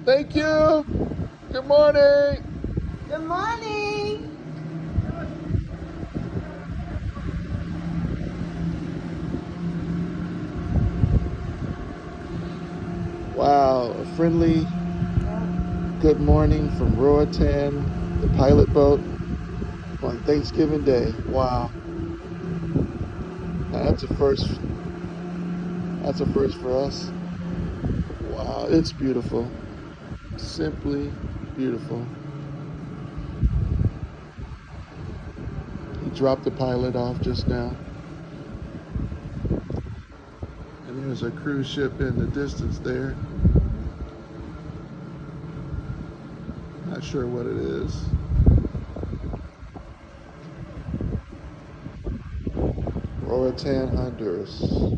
Thank you. Good morning. Good morning. Wow, a friendly good morning from Roatan, the pilot boat on Thanksgiving Day. Wow, now that's a first. That's a first for us. Wow, it's beautiful. Simply beautiful. He dropped the pilot off just now. And there's a cruise ship in the distance there. Not sure what it is. Roatan, Honduras.